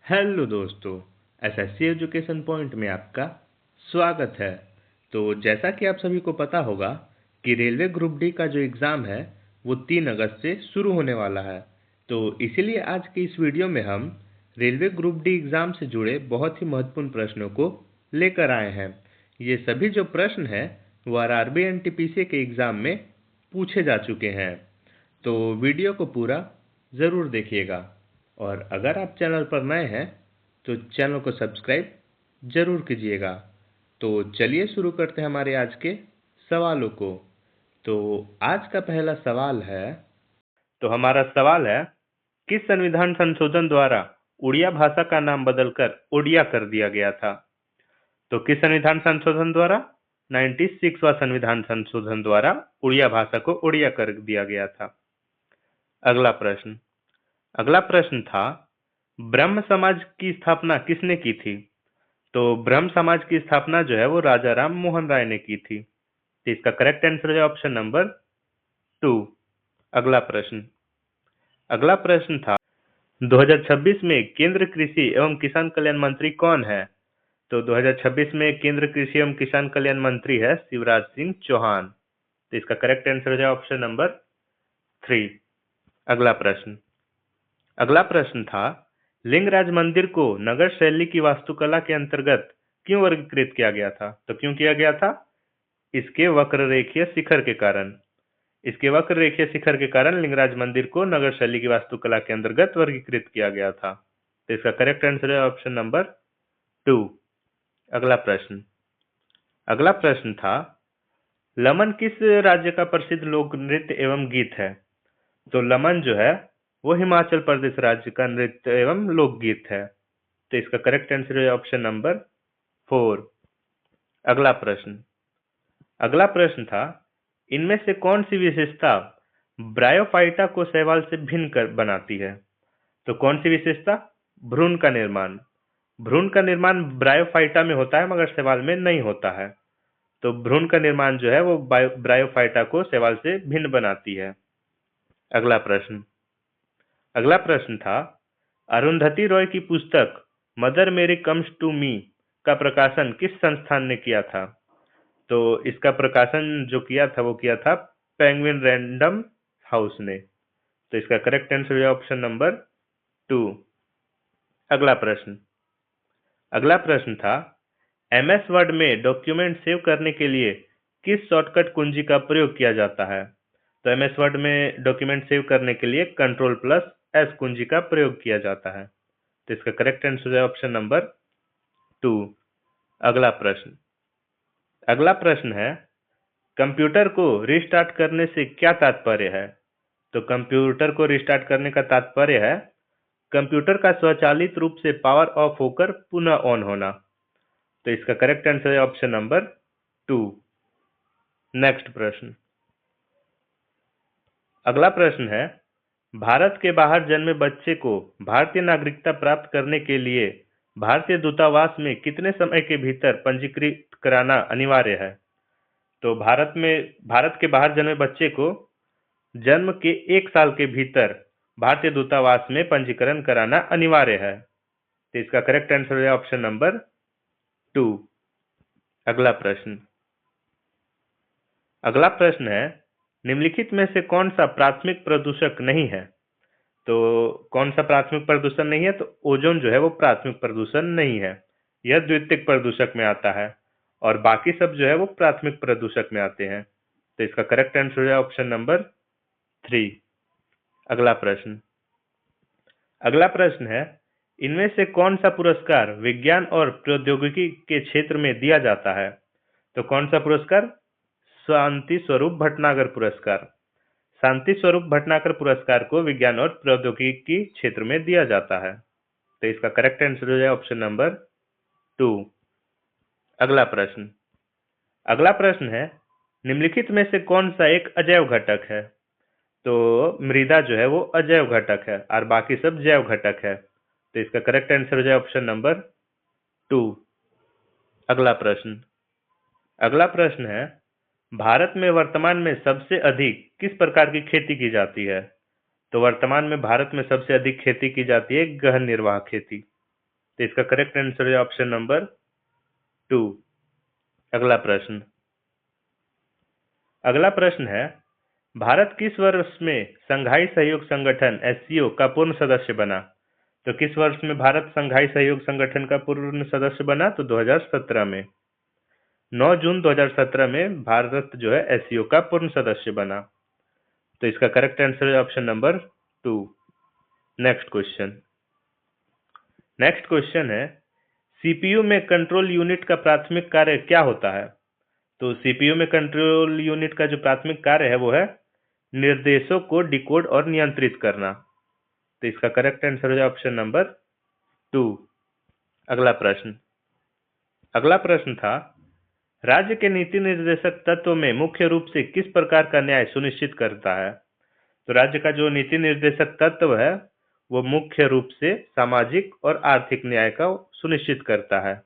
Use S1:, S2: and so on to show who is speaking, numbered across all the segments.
S1: Hello दोस्तों, SSC education point में आपका स्वागत है। तो जैसा कि आप सभी को पता होगा कि रेलवे ग्रुप डी का जो एग्ज़ाम है वो 3 अगस्त से शुरू होने वाला है। तो इसीलिए आज की इस वीडियो में हम रेलवे ग्रुप डी एग्ज़ाम से जुड़े बहुत ही महत्वपूर्ण प्रश्नों को लेकर आए हैं। ये सभी जो प्रश्न हैं वो आरआरबी एनटीपीसी के एग्ज़ाम में पूछे जा चुके हैं। तो वीडियो को पूरा ज़रूर देखिएगा और अगर आप चैनल पर नए हैं तो चैनल को सब्सक्राइब ज़रूर कीजिएगा। तो चलिए शुरू करते हैं हमारे आज के सवालों को। तो आज का पहला सवाल है, तो हमारा सवाल है, किस संविधान संशोधन द्वारा उड़िया भाषा का नाम बदलकर ओडिया कर दिया गया था? तो किस संविधान संशोधन द्वारा? 96वां संविधान संशोधन द्वारा उड़िया भाषा को ओडिया कर दिया गया था। अगला प्रश्न था, ब्रह्म समाज की स्थापना किसने की थी? तो ब्रह्म समाज की स्थापना जो है वो राजा राम मोहन राय ने की थी। तो इसका करेक्ट आंसर है ऑप्शन नंबर 2। अगला प्रश्न था, 2026 में केंद्र कृषि एवं किसान कल्याण मंत्री कौन है? तो 2026 में केंद्र कृषि एवं किसान कल्याण मंत्री है शिवराज सिंह चौहान। तो इसका करेक्ट आंसर है ऑप्शन नंबर 3। अगला प्रश्न था, लिंगराज मंदिर को नगर शैली की वास्तुकला के अंतर्गत क्यों वर्गीकृत किया गया था? तो क्यों किया गया था? इसके वक्र रेखीय शिखर के कारण। लिंगराज मंदिर को नगर शैली की वास्तुकला के अंतर्गत वर्गीकृत किया गया था। तो इसका करेक्ट आंसर है ऑप्शन नंबर 2। अगला प्रश्न था, लमन किस राज्य का प्रसिद्ध लोक नृत्य एवं गीत है? तो लमन जो है वो हिमाचल प्रदेश राज्य का नृत्य एवं लोकगीत है। तो इसका करेक्ट आंसर है ऑप्शन नंबर 4। अगला प्रश्न था, इनमें से कौन सी विशेषता ब्रायोफाइटा को शैवाल से भिन्न कर बनाती है? तो कौन सी विशेषता? भ्रूण का निर्माण ब्रायोफाइटा में होता है मगर शैवाल में नहीं होता है। तो भ्रूण का निर्माण जो है वो ब्रायोफाइटा को शैवाल से भिन्न बनाती है। अगला प्रश्न था, अरुंधति रॉय की पुस्तक मदर मेरी कम्स टू मी का प्रकाशन किस संस्थान ने किया था? तो इसका प्रकाशन जो किया था वो किया था पेंगुइन रैंडम हाउस ने। तो इसका करेक्ट आंसर है ऑप्शन नंबर 2। अगला प्रश्न था, एमएस वर्ड में डॉक्यूमेंट सेव करने के लिए किस शॉर्टकट कुंजी का प्रयोग किया जाता है? तो एमएस वर्ड में डॉक्यूमेंट सेव करने के लिए Ctrl+S कुंजी का प्रयोग किया जाता है। तो इसका करेक्ट आंसर है ऑप्शन नंबर 2। अगला प्रश्न है, कंप्यूटर को रिस्टार्ट करने से क्या तात्पर्य है? तो कंप्यूटर को रिस्टार्ट करने का तात्पर्य है कंप्यूटर का स्वचालित रूप से पावर ऑफ होकर पुनः ऑन होना। तो इसका करेक्ट आंसर है ऑप्शन नंबर 2। अगला प्रश्न है, भारत के बाहर जन्मे बच्चे को भारतीय नागरिकता प्राप्त करने के लिए भारतीय दूतावास में कितने समय के भीतर पंजीकृत कराना अनिवार्य है? तो भारत के बाहर जन्मे बच्चे को जन्म के 1 साल के भीतर भारतीय दूतावास में पंजीकरण कराना अनिवार्य है। तो इसका करेक्ट आंसर है ऑप्शन नंबर 2। अगला प्रश्न है, निम्नलिखित में से कौन सा प्राथमिक प्रदूषक नहीं है? तो कौन सा प्राथमिक प्रदूषण नहीं है? तो ओजोन जो है वो प्राथमिक प्रदूषण नहीं है, यह द्वितीयक प्रदूषक में आता है और बाकी सब जो है वो प्राथमिक प्रदूषक में आते हैं। तो इसका करेक्ट आंसर है ऑप्शन नंबर 3। अगला प्रश्न है, इनमें से कौन सा पुरस्कार विज्ञान और प्रौद्योगिकी के क्षेत्र में दिया जाता है? तो कौन सा पुरस्कार? शांति स्वरूप भटनागर पुरस्कार को विज्ञान और प्रौद्योगिकी क्षेत्र में दिया जाता है। तो इसका करेक्ट आंसर है ऑप्शन नंबर 2। अगला प्रश्न है, निम्नलिखित में से कौन सा एक अजैव घटक है? तो मृदा जो है वो अजैव घटक है और बाकी सब जैव घटक है। तो इसका करेक्ट आंसर है ऑप्शन नंबर 2। अगला प्रश्न है, भारत में वर्तमान में सबसे अधिक किस प्रकार की खेती की जाती है? तो वर्तमान में भारत में सबसे अधिक खेती की जाती है गहन निर्वाह खेती। तो इसका करेक्ट आंसर है ऑप्शन नंबर 2। अगला प्रश्न है, भारत किस वर्ष में शंघाई सहयोग संगठन एससीओ का पूर्ण सदस्य बना? तो किस वर्ष में भारत शंघाई सहयोग संगठन का पूर्ण सदस्य बना? तो 2017 में। 9 जून 2017 में भारत जो है एससीओ का पूर्ण सदस्य बना। तो इसका करेक्ट आंसर है ऑप्शन नंबर 2। नेक्स्ट क्वेश्चन है, सीपीयू में कंट्रोल यूनिट का प्राथमिक कार्य क्या होता है? तो सीपीयू में कंट्रोल यूनिट का जो प्राथमिक कार्य है वो है निर्देशों को डिकोड और नियंत्रित करना। तो इसका करेक्ट आंसर है ऑप्शन नंबर 2। अगला प्रश्न था, राज्य के नीति निर्देशक तत्व में मुख्य रूप से किस प्रकार का न्याय सुनिश्चित करता है? तो राज्य का जो नीति निर्देशक तत्व है वो मुख्य रूप से सामाजिक और आर्थिक न्याय का सुनिश्चित करता है।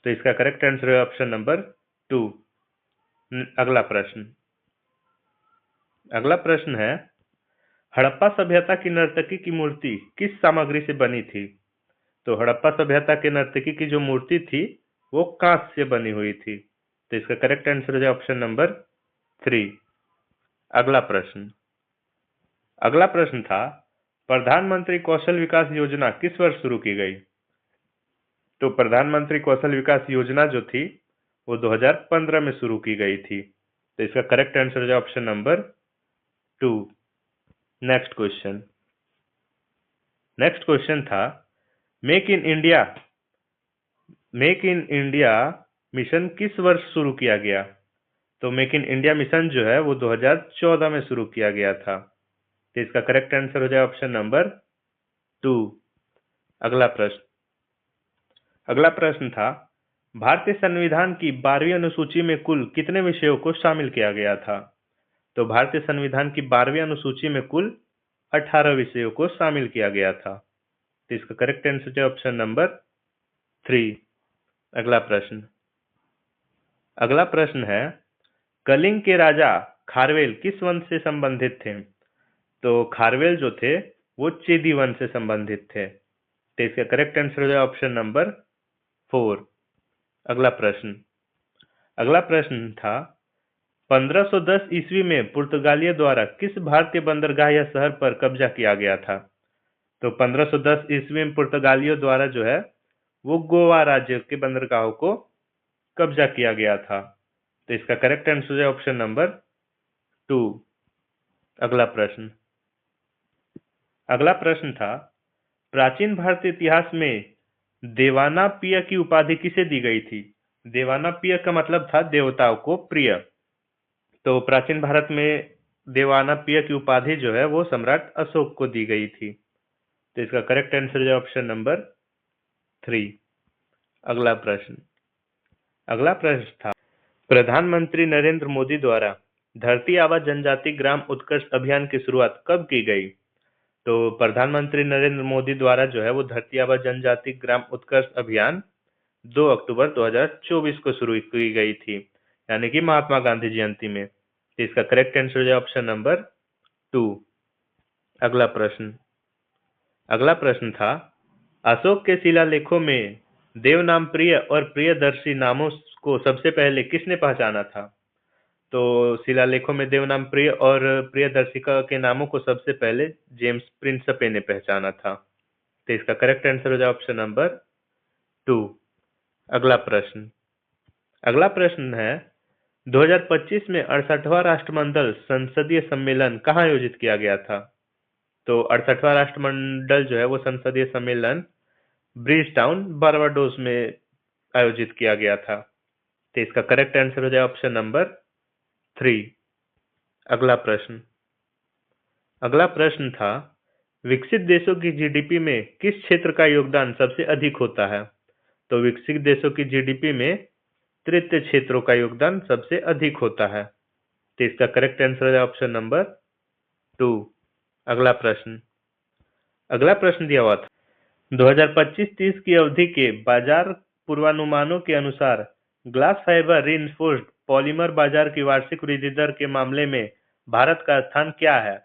S1: तो इसका करेक्ट आंसर है ऑप्शन नंबर 2। अगला प्रश्न है, हड़प्पा सभ्यता की नर्तकी की मूर्ति किस सामग्री से बनी थी? तो हड़प्पा सभ्यता के नर्तकी की जो मूर्ति थी वो कांस्य से बनी हुई थी। तो इसका करेक्ट आंसर है ऑप्शन नंबर 3। अगला प्रश्न था, प्रधानमंत्री कौशल विकास योजना किस वर्ष शुरू की गई? तो प्रधानमंत्री कौशल विकास योजना जो थी वो 2015 में शुरू की गई थी। तो इसका करेक्ट आंसर है ऑप्शन नंबर 2। नेक्स्ट क्वेश्चन था, मेक इन इंडिया मिशन किस वर्ष शुरू किया गया? तो मेक इन इंडिया मिशन जो है वो 2014 में शुरू किया गया था। तो इसका करेक्ट आंसर हो जाए ऑप्शन नंबर 2। अगला प्रश्न था, भारतीय संविधान की 12वीं अनुसूची में कुल कितने विषयों को शामिल किया गया था? तो भारतीय संविधान की 12वीं अनुसूची में कुल 18 विषयों को शामिल किया गया था। तो इसका करेक्ट आंसर है ऑप्शन नंबर 3। अगला प्रश्न है, कलिंग के राजा खारवेल किस वंश से संबंधित थे? तो खारवेल जो थे वो चेदी वंश से संबंधित थे। तो इसका करेक्ट आंसर है ऑप्शन नंबर 4। अगला प्रश्न था, 1510 ईस्वी में पुर्तगालियों द्वारा किस भारतीय बंदरगाह या शहर पर कब्जा किया गया था? तो 1510 ईस्वी में पुर्तगालियों द्वारा जो है वो गोवा राज्य के बंदरगाहों को कब्जा किया गया था। तो इसका करेक्ट आंसर है ऑप्शन नंबर 2। अगला प्रश्न था, प्राचीन भारतीय इतिहास में देवानापिय की उपाधि किसे दी गई थी? देवानापिय का मतलब था देवताओं को प्रिय। तो प्राचीन भारत में देवानापिय की उपाधि जो है वो सम्राट अशोक को दी गई थी। तो इसका करेक्ट आंसर है ऑप्शन नंबर 3। अगला प्रश्न था, प्रधानमंत्री नरेंद्र मोदी द्वारा धरती आबा जनजाति ग्राम उत्कर्ष अभियान की शुरुआत कब की गई? तो प्रधानमंत्री नरेंद्र मोदी द्वारा जो है वो धरती आबा जनजाति ग्राम उत्कर्ष अभियान 2 अक्टूबर 2024 को शुरू की गई थी, यानी कि महात्मा गांधी जयंती में। तो इसका करेक्ट आंसर है ऑप्शन नंबर 2। अगला प्रश्न था, अशोक के शिलालेखों में देवनाम प्रिय और प्रियदर्शी नामों को सबसे पहले किसने पहचाना था? तो शिलालेखों में देवनाम प्रिय और प्रियदर्शिका के नामों को सबसे पहले जेम्स प्रिंसपे ने पहचाना था। तो इसका करेक्ट आंसर हो जाए ऑप्शन नंबर 2। अगला प्रश्न है, 2025 में 68वां राष्ट्रमंडल संसदीय सम्मेलन कहाँ आयोजित किया गया था? तो 68वां राष्ट्रमंडल जो है वो संसदीय सम्मेलन ब्रिजटाउन बारबाडोस में आयोजित किया गया था। तो इसका करेक्ट आंसर हो जाए ऑप्शन नंबर 3। अगला प्रश्न था, विकसित देशों की जीडीपी में किस क्षेत्र का योगदान सबसे अधिक होता है? तो विकसित देशों की जीडीपी में तृतीय क्षेत्रों का योगदान सबसे अधिक होता है। तो इसका करेक्ट आंसर है ऑप्शन नंबर 2। अगला प्रश्न दिया हुआ था, 2025-30 की अवधि के बाजार पूर्वानुमानों के अनुसार ग्लास फाइबर रीइंफोर्स्ड पॉलीमर बाजार की वार्षिक वृद्धि दर के मामले में भारत का स्थान क्या है?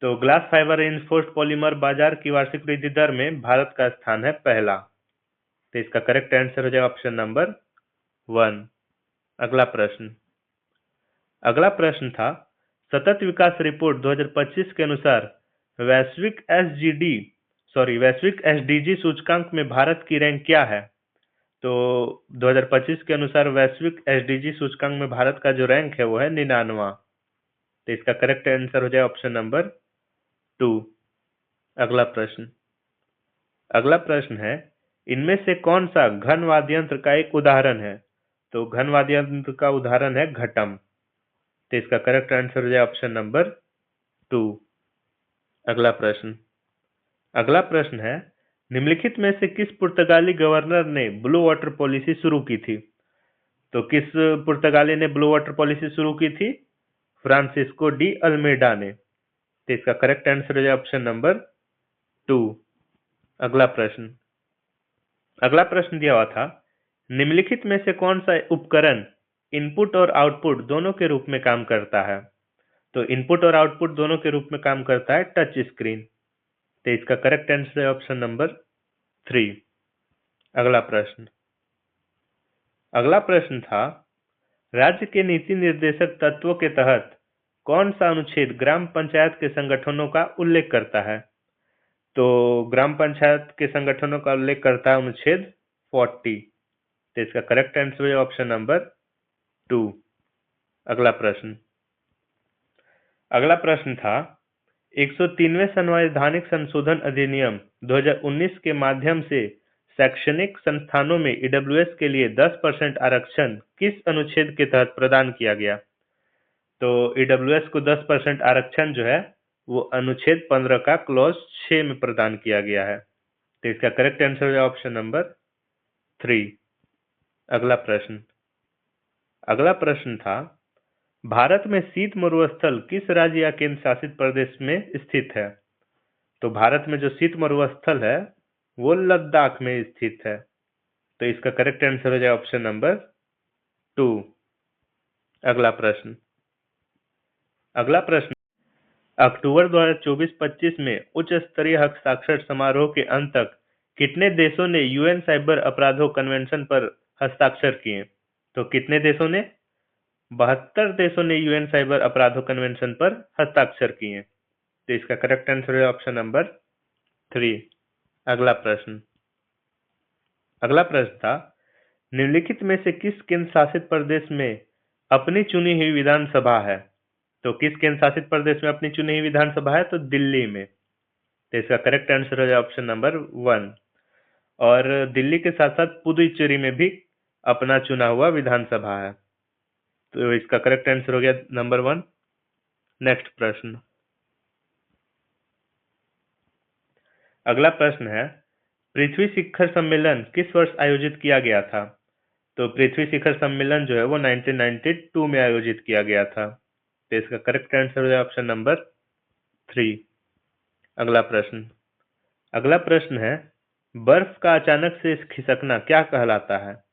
S1: तो ग्लास फाइबर रिइंफोर्स्ड पॉलीमर बाजार की वार्षिक वृद्धि दर में भारत का स्थान है पहला। तो इसका करेक्ट आंसर हो जाएगा ऑप्शन नंबर 1। अगला प्रश्न था, सतत विकास रिपोर्ट 2025 के अनुसार वैश्विक एसडीजी सूचकांक में भारत की रैंक क्या है? तो 2025 के अनुसार वैश्विक एसडीजी सूचकांक में भारत का जो रैंक है वो है 99वां। तो इसका करेक्ट आंसर हो जाए ऑप्शन नंबर 2। अगला प्रश्न है, इनमें से कौन सा घन वाद्य यंत्र का एक उदाहरण है? तो घन वाद्य यंत्र का उदाहरण है घटम। तो इसका करेक्ट आंसर हो जाए ऑप्शन नंबर 2। अगला प्रश्न है, निम्नलिखित में से किस पुर्तगाली गवर्नर ने ब्लू वाटर पॉलिसी शुरू की थी? तो किस पुर्तगाली ने ब्लू वाटर पॉलिसी शुरू की थी? फ्रांसिस्को डी अल्मेडा ने। तो इसका करेक्ट आंसर हो जाए ऑप्शन नंबर 2। अगला प्रश्न दिया हुआ था, निम्नलिखित में से कौन सा उपकरण इनपुट और आउटपुट दोनों के रूप में काम करता है? तो इनपुट और आउटपुट दोनों के रूप में काम करता है टच स्क्रीन। तो इसका करेक्ट आंसर है ऑप्शन नंबर 3। अगला प्रश्न था, राज्य के नीति निर्देशक तत्वों के तहत कौन सा अनुच्छेद ग्राम पंचायत के संगठनों का उल्लेख करता है? तो ग्राम पंचायत के संगठनों का उल्लेख करता है अनुच्छेद 40। तो इसका करेक्ट आंसर है ऑप्शन नंबर 2। अगला प्रश्न था, 103वें संवैधानिक संशोधन अधिनियम 2019 के माध्यम से शैक्षणिक संस्थानों में ईडब्ल्यूएस के लिए 10% आरक्षण किस अनुच्छेद के तहत प्रदान किया गया? तो ईडब्ल्यूएस को 10% आरक्षण जो है वो अनुच्छेद 15 का क्लॉज 6 में प्रदान किया गया है। तो इसका करेक्ट आंसर है ऑप्शन नंबर 3। अगला प्रश्न था, भारत में शीत मरुस्थल किस राज्य या केंद्र शासित प्रदेश में स्थित है? तो भारत में जो शीत मरुस्थल है वो लद्दाख में स्थित है। तो इसका करेक्ट आंसर हो जाए ऑप्शन नंबर 2। अगला प्रश्न, अक्टूबर 2024-25 में उच्च स्तरीय हस्ताक्षर समारोह के अंत तक कितने देशों ने यूएन साइबर अपराधों कन्वेंशन पर हस्ताक्षर किए? तो कितने देशों ने? 72 देशों ने यूएन साइबर अपराधों कन्वेंशन पर हस्ताक्षर किए। तो इसका करेक्ट आंसर है ऑप्शन नंबर 3। अगला प्रश्न था, निम्नलिखित में से किस केंद्र शासित प्रदेश में अपनी चुनी हुई विधानसभा है? तो किस केंद्र शासित प्रदेश में अपनी चुनी हुई विधानसभा है? तो दिल्ली में। तो इसका करेक्ट आंसर हो जाए ऑप्शन नंबर 1। और दिल्ली के साथ साथ पुदुचेरी में भी अपना चुना हुआ विधानसभा है। तो इसका करेक्ट आंसर हो गया नंबर 1। नेक्स्ट प्रश्न, अगला प्रश्न है, पृथ्वी शिखर सम्मेलन किस वर्ष आयोजित किया गया था? तो पृथ्वी शिखर सम्मेलन जो है वो 1992 में आयोजित किया गया था। तो इसका करेक्ट आंसर है ऑप्शन नंबर 3। अगला प्रश्न है, बर्फ का अचानक से खिसकना क्या कहलाता है?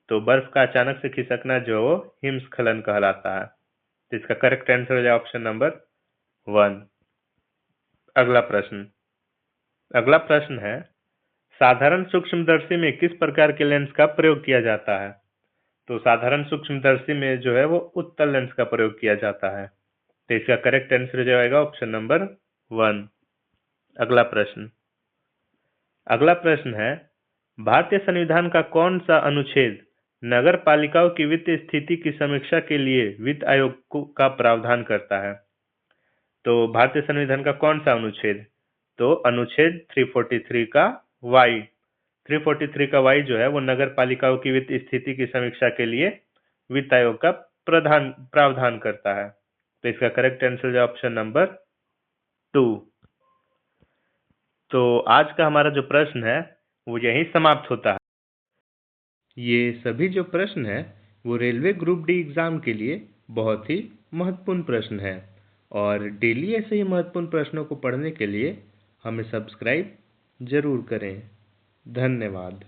S1: तो बर्फ का अचानक से खिसकना जो वो हिमस्खलन कहलाता है। तो इसका करेक्ट आंसर है ऑप्शन नंबर 1। अगला प्रश्न है, साधारण सूक्ष्मदर्शी में किस प्रकार के लेंस का प्रयोग किया जाता है? तो साधारण सूक्ष्मदर्शी में जो है वो उत्तल लेंस का प्रयोग किया जाता है। तो इसका करेक्ट आंसर हो जाएगा ऑप्शन नंबर 1। अगला प्रश्न है, भारतीय संविधान का कौन सा अनुच्छेद नगर पालिकाओं की वित्तीय स्थिति की समीक्षा के लिए वित्त आयोग का प्रावधान करता है? तो भारतीय संविधान का कौन सा अनुच्छेद? तो अनुच्छेद 343 का वाई। 343 का वाई जो है वो नगर पालिकाओं की वित्तीय स्थिति की समीक्षा के लिए वित्त आयोग का प्रावधान करता है। तो इसका करेक्ट आंसर है ऑप्शन नंबर 2। तो आज का हमारा जो प्रश्न है वो यही समाप्त होता है। ये सभी जो प्रश्न है वो रेलवे ग्रुप डी एग्ज़ाम के लिए बहुत ही महत्वपूर्ण प्रश्न है, और डेली ऐसे ही महत्वपूर्ण प्रश्नों को पढ़ने के लिए हमें सब्सक्राइब ज़रूर करें। धन्यवाद।